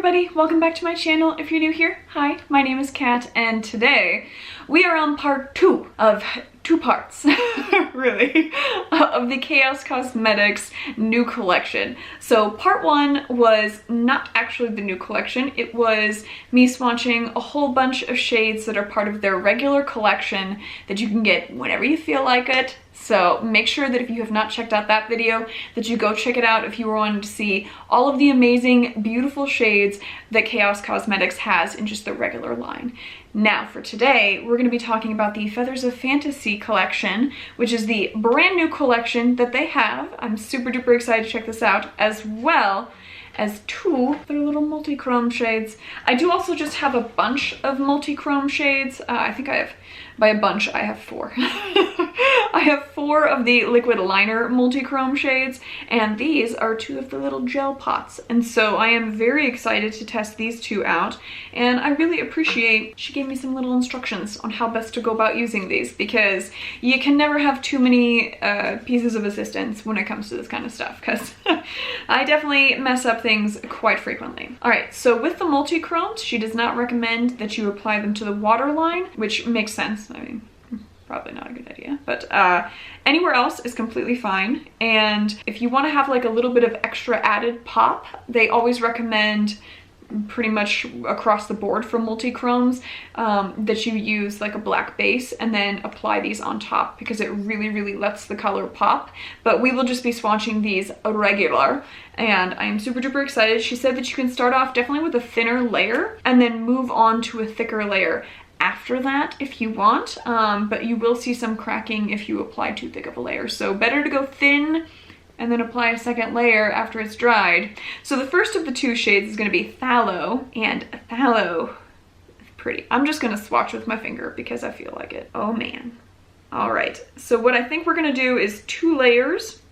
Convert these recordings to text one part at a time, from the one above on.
everybody, welcome back to my channel. If you're new here, hi, my name is Kat, and today we are on part 2 of 2 parts, really, of the Chaos Cosmetics new collection. So part 1 was not actually the new collection, it was me swatching a whole bunch of shades that are part of their regular collection that you can get whenever you feel like it. So make sure that if you have not checked out that video, that you go check it out if you were wanting to see all of the amazing, beautiful shades that Chaos Cosmetics has in just the regular line. Now for today, we're going to be talking about the Feathers of Fantasy collection, which is the brand new collection that they have. I'm super duper excited to check this out, as well as 2 other little multi-chrome shades. I do also just have a bunch of multi-chrome shades. I think I have, by a bunch, I have 4. I have 4 of the liquid liner multi-chrome shades, and these are 2 of the little gel pots. And so I am very excited to test these 2 out, and I really appreciate she gave me some little instructions on how best to go about using these, because you can never have too many pieces of assistance when it comes to this kind of stuff, because I definitely mess up things quite frequently. Alright, so with the multi-chromes, she does not recommend that you apply them to the waterline, which makes sense. I mean, probably not a good idea, but anywhere else is completely fine. And if you want to have like a little bit of extra added pop, they always recommend pretty much across the board for multi-chromes that you use like a black base and then apply these on top, because it really lets the color pop. But we will just be swatching these regular, and I am super duper excited. She said that you can start off definitely with a thinner layer and then move on to a thicker layer after that if you want, but you will see some cracking if you apply too thick of a layer. So better to go thin and then apply a second layer after it's dried. So the first of the 2 shades is going to be Phthalo, and Phthalo is pretty. I'm just going to swatch with my finger because I feel like it. Oh man. All right, so what I think we're going to do is 2 layers,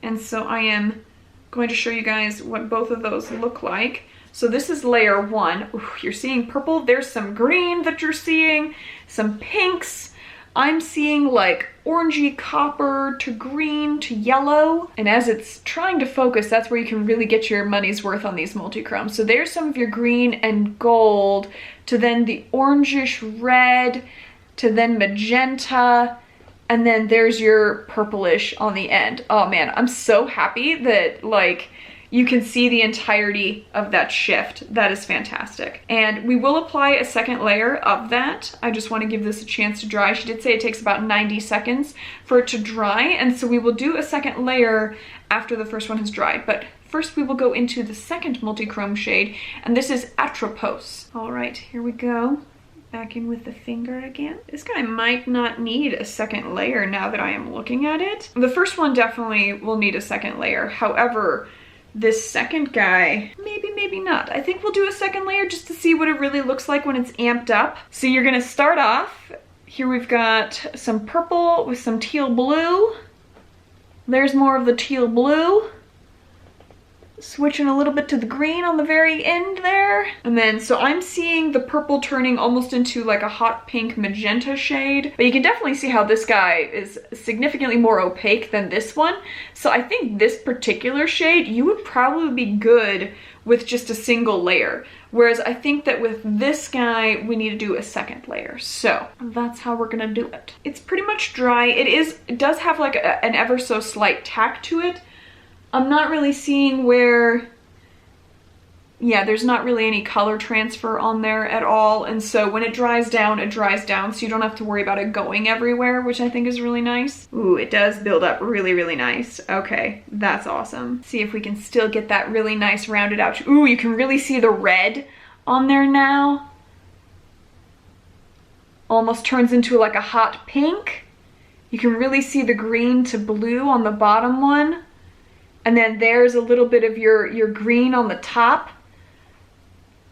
and so I am going to show you guys what both of those look like. So this is layer 1. Ooh, you're seeing purple. There's some green that you're seeing, some pinks. I'm seeing like orangey copper to green to yellow. And as it's trying to focus, that's where you can really get your money's worth on these multi-chromes. So there's some of your green and gold, to then the orangish red, to then magenta, and then there's your purplish on the end. Oh man, I'm so happy that like you can see the entirety of that shift. That is fantastic. And we will apply a second layer of that. I just want to give this a chance to dry. She did say it takes about 90 seconds for it to dry, and so we will do a second layer after the first one has dried. But first we will go into the second multi-chrome shade, and this is Atropos. All right, here we go. Back in with the finger again. This guy might not need a second layer now that I am looking at it. The first one definitely will need a second layer. However, this second guy, maybe not. I think we'll do a second layer just to see what it really looks like when it's amped up. So you're gonna start off, here we've got some purple with some teal blue. There's more of the teal blue. Switching a little bit to the green on the very end there. And then, so I'm seeing the purple turning almost into like a hot pink magenta shade. But you can definitely see how this guy is significantly more opaque than this one. So I think this particular shade, you would probably be good with just a single layer. Whereas I think that with this guy, we need to do a second layer. So that's how we're gonna do it. It's pretty much dry. It does have like an ever so slight tack to it. I'm not really seeing where, yeah, there's not really any color transfer on there at all. And so when it dries down, so you don't have to worry about it going everywhere, which I think is really nice. Ooh, it does build up really nice. Okay, that's awesome. See if we can still get that really nice rounded out. Ooh, you can really see the red on there now. Almost turns into like a hot pink. You can really see the green to blue on the bottom one. And then there's a little bit of your green on the top.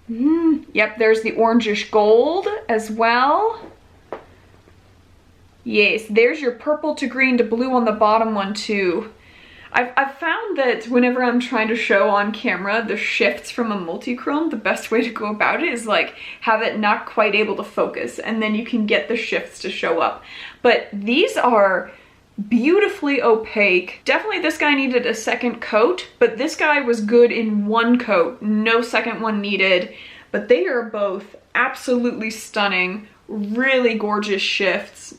Yep, there's the orangish gold as well. Yes, there's your purple to green to blue on the bottom one too. I've found that whenever I'm trying to show on camera the shifts from a multi-chrome, the best way to go about it is like have it not quite able to focus, and then you can get the shifts to show up. But these are beautifully opaque. Definitely this guy needed a second coat, but this guy was good in one coat, no second one needed. But they are both absolutely stunning, really gorgeous shifts.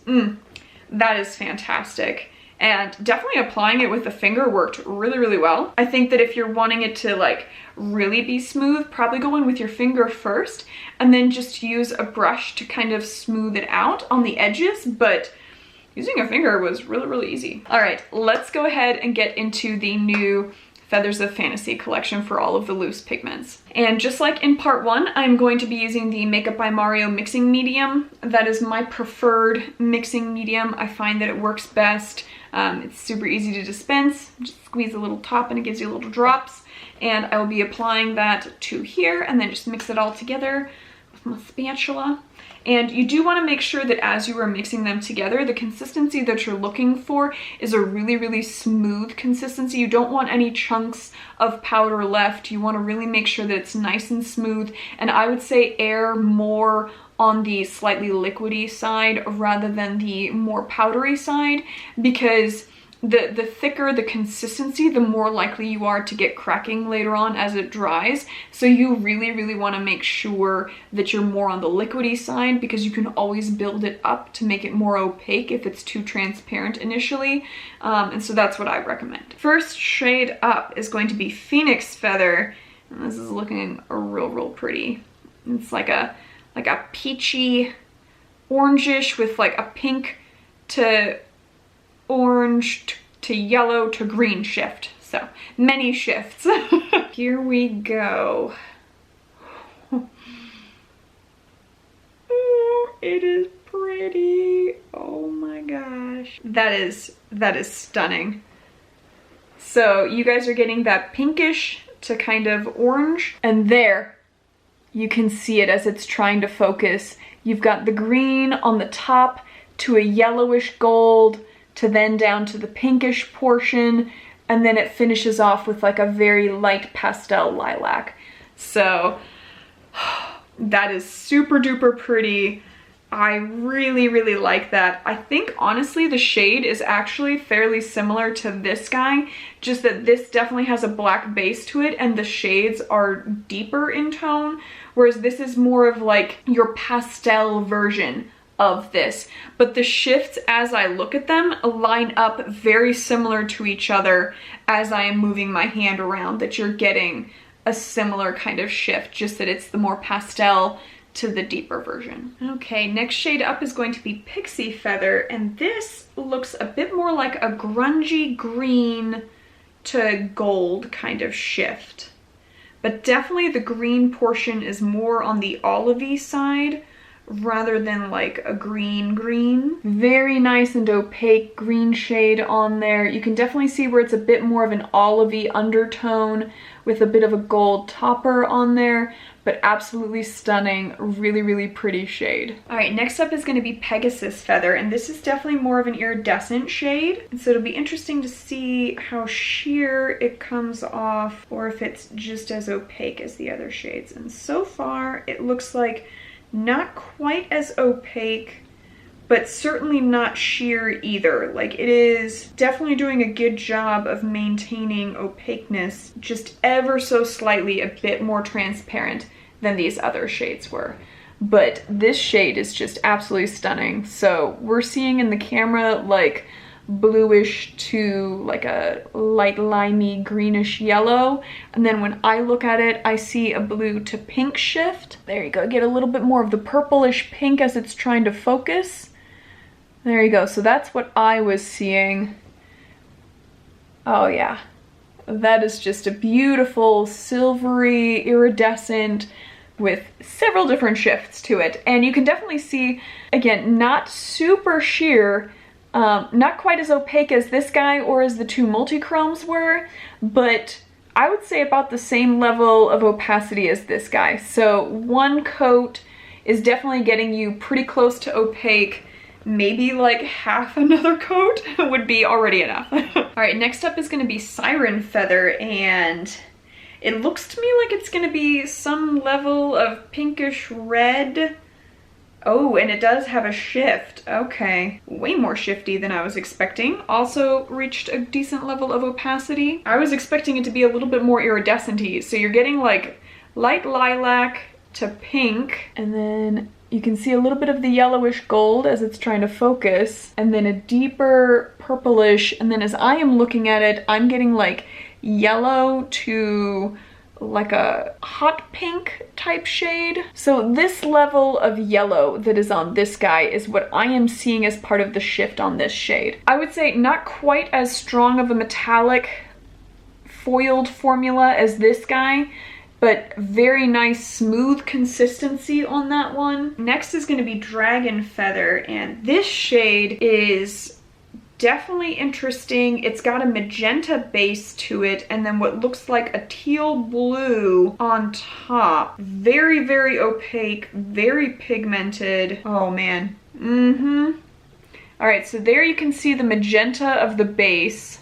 That is fantastic. And definitely applying it with the finger worked really, really well. I think that if you're wanting it to like really be smooth, probably go in with your finger first and then just use a brush to kind of smooth it out on the edges, but using a finger was really, really easy. All right, let's go ahead and get into the new Feathers of Fantasy collection for all of the loose pigments. And just like in part 1, I'm going to be using the Makeup by Mario mixing medium. That is my preferred mixing medium. I find that it works best. It's super easy to dispense. Just squeeze a little top and it gives you little drops. And I will be applying that to here and then just mix it all together with my spatula. And you do want to make sure that as you are mixing them together, the consistency that you're looking for is a really, really smooth consistency. You don't want any chunks of powder left. You want to really make sure that it's nice and smooth. And I would say err more on the slightly liquidy side rather than the more powdery side, because the thicker the consistency, the more likely you are to get cracking later on as it dries. So you really, really want to make sure that you're more on the liquidy side, because you can always build it up to make it more opaque if it's too transparent initially. And so that's what I recommend. First shade up is going to be Phoenix Feather. And this is looking real pretty. It's like a peachy orangish with like a pink to orange to yellow to green shift. So many shifts. Here we go. Oh, it is pretty. Oh my gosh. That is stunning. So you guys are getting that pinkish to kind of orange, and there you can see it as it's trying to focus. You've got the green on the top to a yellowish gold, to then down to the pinkish portion, and then it finishes off with like a very light pastel lilac. So that is super duper pretty. I really, really like that. I think honestly the shade is actually fairly similar to this guy, just that this definitely has a black base to it and the shades are deeper in tone, whereas this is more of like your pastel version of this. But the shifts as I look at them line up very similar to each other as I am moving my hand around, that you're getting a similar kind of shift, just that it's the more pastel to the deeper version. Okay, next shade up is going to be Pixie Feather, and this looks a bit more like a grungy green to gold kind of shift. But definitely the green portion is more on the olivey side rather than like a green. Very nice and opaque green shade on there. You can definitely see where it's a bit more of an olivey undertone with a bit of a gold topper on there, but absolutely stunning, really, really pretty shade. All right, next up is going to be Pegasus Feather, and this is definitely more of an iridescent shade. And so it'll be interesting to see how sheer it comes off, or if it's just as opaque as the other shades. And so far, it looks like not quite as opaque, but certainly not sheer either. Like, it is definitely doing a good job of maintaining opaqueness, just ever so slightly a bit more transparent than these other shades were. But this shade is just absolutely stunning. So we're seeing in the camera like bluish to like a light limey greenish yellow, and then when I look at it I see a blue to pink shift. There you go, get a little bit more of the purplish pink as it's trying to focus. There you go, so that's what I was seeing. Oh yeah, that is just a beautiful silvery iridescent with several different shifts to it. And you can definitely see, again, not super sheer, not quite as opaque as this guy or as the two multichromes were, but I would say about the same level of opacity as this guy. So one coat is definitely getting you pretty close to opaque. Maybe like half another coat would be already enough. All right, next up is going to be Siren Feather, and it looks to me like it's going to be some level of pinkish red. Oh, and it does have a shift. Okay, way more shifty than I was expecting. Also reached a decent level of opacity. I was expecting it to be a little bit more iridescent-y. So you're getting like light lilac to pink, and then you can see a little bit of the yellowish gold as it's trying to focus, and then a deeper purplish, and then as I am looking at it, I'm getting like yellow to like a hot pink type shade. So this level of yellow that is on this guy is what I am seeing as part of the shift on this shade. I would say not quite as strong of a metallic foiled formula as this guy, but very nice smooth consistency on that one. Next is going to be Dragon Feather, and this shade is definitely interesting. It's got a magenta base to it and then what looks like a teal blue on top. Very, very opaque, very pigmented. Oh man. All right, so there you can see the magenta of the base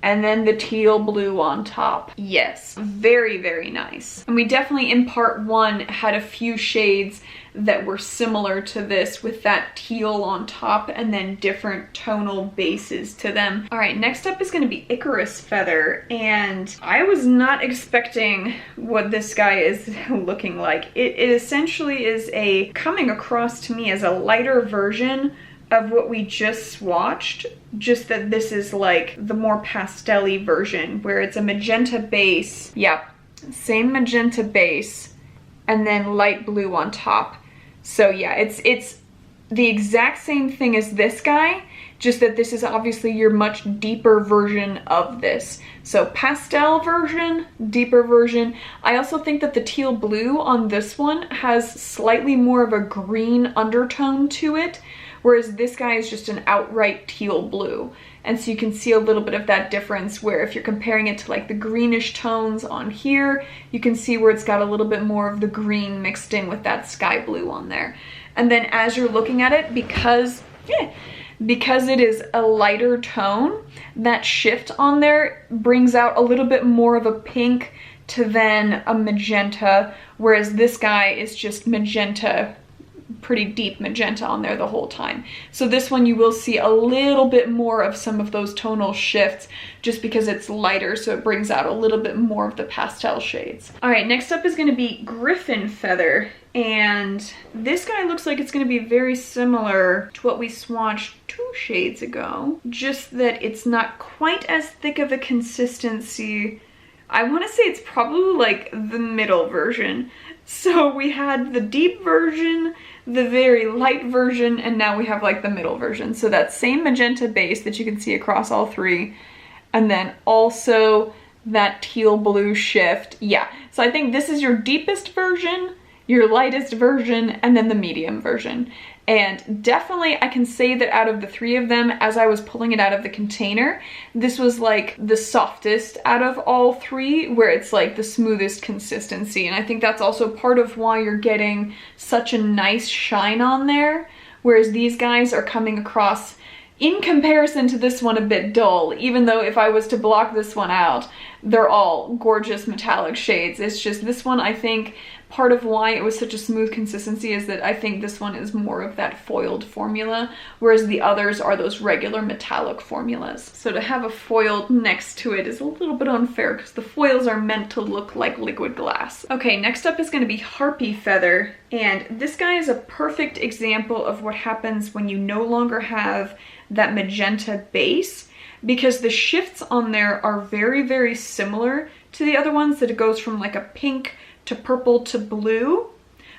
and then the teal blue on top. Yes, very, very nice. And we definitely in part one had a few shades that were similar to this with that teal on top and then different tonal bases to them. All right, next up is gonna be Icarus Feather, and I was not expecting what this guy is looking like. It essentially is coming across to me as a lighter version of what we just swatched, just that this is like the more pastel-y version where it's a magenta base. Yeah, same magenta base and then light blue on top. So yeah, it's the exact same thing as this guy, just that this is obviously your much deeper version of this. So pastel version, deeper version. I also think that the teal blue on this one has slightly more of a green undertone to it, whereas this guy is just an outright teal blue. And so you can see a little bit of that difference where if you're comparing it to like the greenish tones on here, you can see where it's got a little bit more of the green mixed in with that sky blue on there. And then as you're looking at it, because it is a lighter tone, that shift on there brings out a little bit more of a pink to then a magenta, whereas this guy is just magenta, pretty deep magenta on there the whole time. So this one you will see a little bit more of some of those tonal shifts just because it's lighter, so it brings out a little bit more of the pastel shades. All right, next up is going to be Griffin Feather, and this guy looks like it's going to be very similar to what we swatched 2 shades ago, just that it's not quite as thick of a consistency. I want to say it's probably like the middle version. So we had the deep version, the very light version, and now we have like the middle version. So that same magenta base that you can see across all 3, and then also that teal blue shift. Yeah, so I think this is your deepest version, your lightest version, and then the medium version. And definitely I can say that out of the 3 of them, as I was pulling it out of the container, this was like the softest out of all 3, where it's like the smoothest consistency. And I think that's also part of why you're getting such a nice shine on there, whereas these guys are coming across, in comparison to this one, a bit dull, even though if I was to block this one out, they're all gorgeous metallic shades. It's just this one, I think part of why it was such a smooth consistency is that I think this one is more of that foiled formula, whereas the others are those regular metallic formulas. So to have a foiled next to it is a little bit unfair because the foils are meant to look like liquid glass. Okay, next up is going to be Harpy Feather, and this guy is a perfect example of what happens when you no longer have that magenta base, because the shifts on there are very, very similar to the other ones, that it goes from like a pink to purple to blue,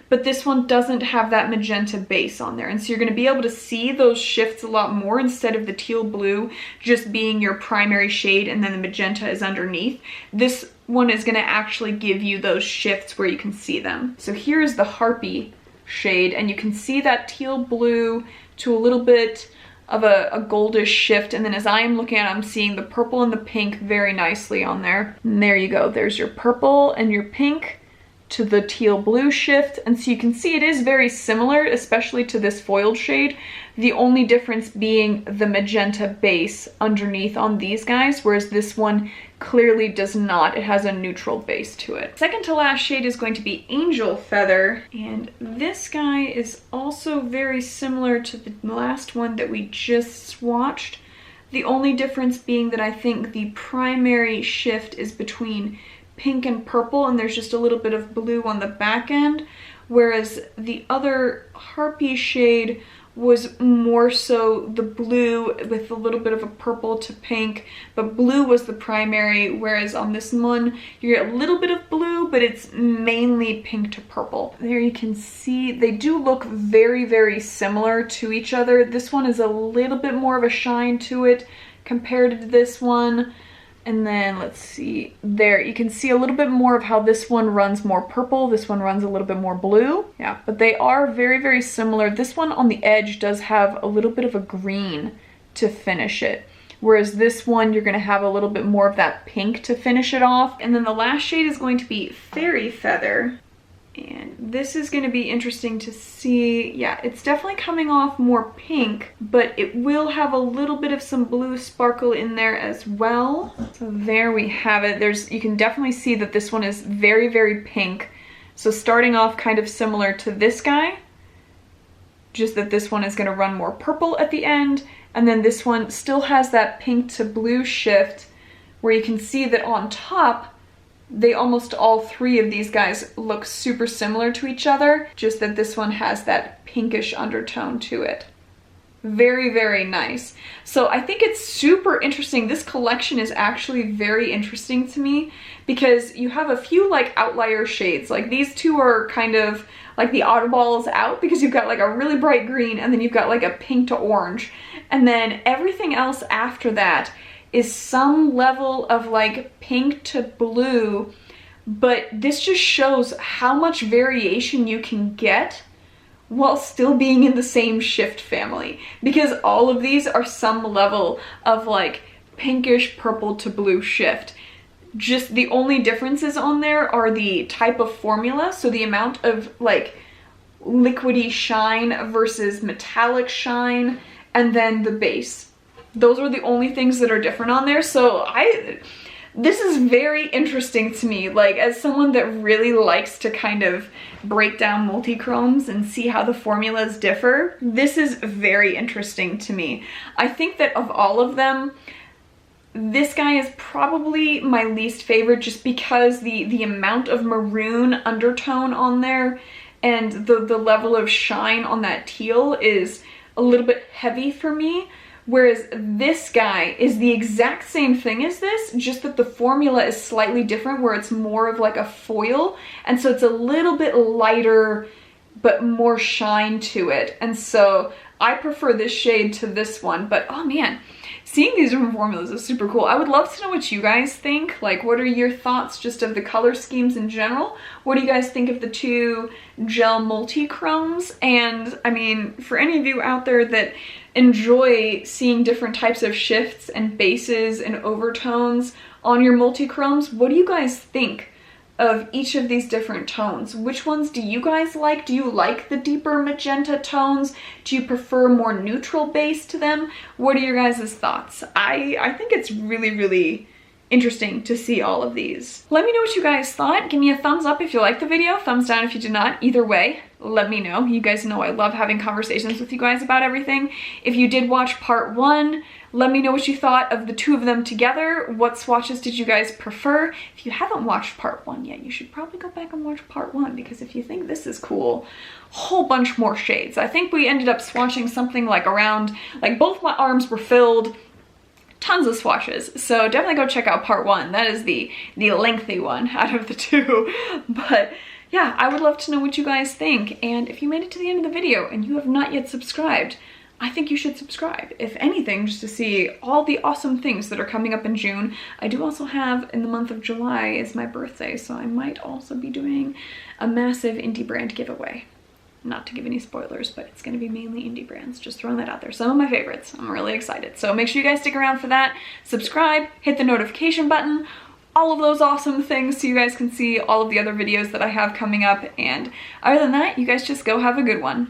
but this one doesn't have that magenta base on there. And so you're going to be able to see those shifts a lot more instead of the teal blue just being your primary shade and then the magenta is underneath. This one is going to actually give you those shifts where you can see them. So here's the Harpy shade, and you can see that teal blue to a little bit of a goldish shift, and then as I am looking at it, I'm seeing the purple and the pink very nicely on there. And there you go, there's your purple and your pink to the teal blue shift. And so you can see it is very similar, especially to this foiled shade. The only difference being the magenta base underneath on these guys, whereas this one clearly does not. It has a neutral base to it. Second to last shade is going to be Angel Feather, and this guy is also very similar to the last one that we just swatched. The only difference being that I think the primary shift is between pink and purple, and there's just a little bit of blue on the back end, whereas the other Harpy shade was more so the blue with a little bit of a purple to pink, but blue was the primary, whereas on this one you get a little bit of blue, but it's mainly pink to purple. There you can see they do look very, very similar to each other. This one is a little bit more of a shine to it compared to this one. And then let's see, there you can see a little bit more of how this one runs more purple, this one runs a little bit more blue. Yeah, but they are very, very similar. This one on the edge does have a little bit of a green to finish it, whereas this one you're gonna have a little bit more of that pink to finish it off. And then the last shade is going to be Fairy Feather. And this is going to be interesting to see. Yeah, it's definitely coming off more pink, but it will have a little bit of some blue sparkle in there as well. So there we have it. You can definitely see that this one is very, very pink. So starting off kind of similar to this guy, just that this one is going to run more purple at the end. And then this one still has that pink to blue shift, where you can see that on top, they almost all three of these guys look super similar to each other, just that this one has that pinkish undertone to it. Very, very nice. So I think it's super interesting. This collection is actually very interesting to me because you have a few like outlier shades. Like these two are kind of like the oddballs out because you've got like a really bright green and then you've got like a pink to orange. And then everything else after that is some level of like pink to blue, but this just shows how much variation you can get while still being in the same shift family, because all of these are some level of like pinkish purple to blue shift. Just the only differences on there are the type of formula, so the amount of like liquidy shine versus metallic shine, and then the base. Those are the only things that are different on there. So this is very interesting to me. Like as someone that really likes to kind of break down multichromes and see how the formulas differ, this is very interesting to me. I think that of all of them, this guy is probably my least favorite just because the amount of maroon undertone on there and the level of shine on that teal is a little bit heavy for me. Whereas this guy is the exact same thing as this, just that the formula is slightly different where it's more of like a foil. And so it's a little bit lighter, but more shine to it. And so I prefer this shade to this one, but oh man, seeing these different formulas is super cool. I would love to know what you guys think. Like, what are your thoughts just of the color schemes in general? What do you guys think of the two gel multichromes? And I mean, for any of you out there that enjoy seeing different types of shifts and bases and overtones on your multichromes, what do you guys think of each of these different tones? Which ones do you guys like? Do you like the deeper magenta tones? Do you prefer more neutral base to them? What are your guys' thoughts? I think it's really, really interesting to see all of these. Let me know what you guys thought. Give me a thumbs up if you liked the video, thumbs down if you did not. Either way, let me know. You guys know I love having conversations with you guys about everything. If you did watch part 1, let me know what you thought of the two of them together. What swatches did you guys prefer? If you haven't watched part 1 yet, you should probably go back and watch part 1, because if you think this is cool, a whole bunch more shades. I think we ended up swatching something like around, like both my arms were filled, tons of swatches. So definitely go check out part 1. That is the lengthy one out of the two. But yeah, I would love to know what you guys think. And if you made it to the end of the video and you have not yet subscribed, I think you should subscribe. If anything, just to see all the awesome things that are coming up in June. I do also have, in the month of July is my birthday, so I might also be doing a massive indie brand giveaway. Not to give any spoilers, but it's going to be mainly indie brands. Just throwing that out there. Some of my favorites. I'm really excited. So make sure you guys stick around for that. Subscribe, hit the notification button. all of those awesome things so you guys can see all of the other videos that I have coming up. And other than that, you guys just go have a good one.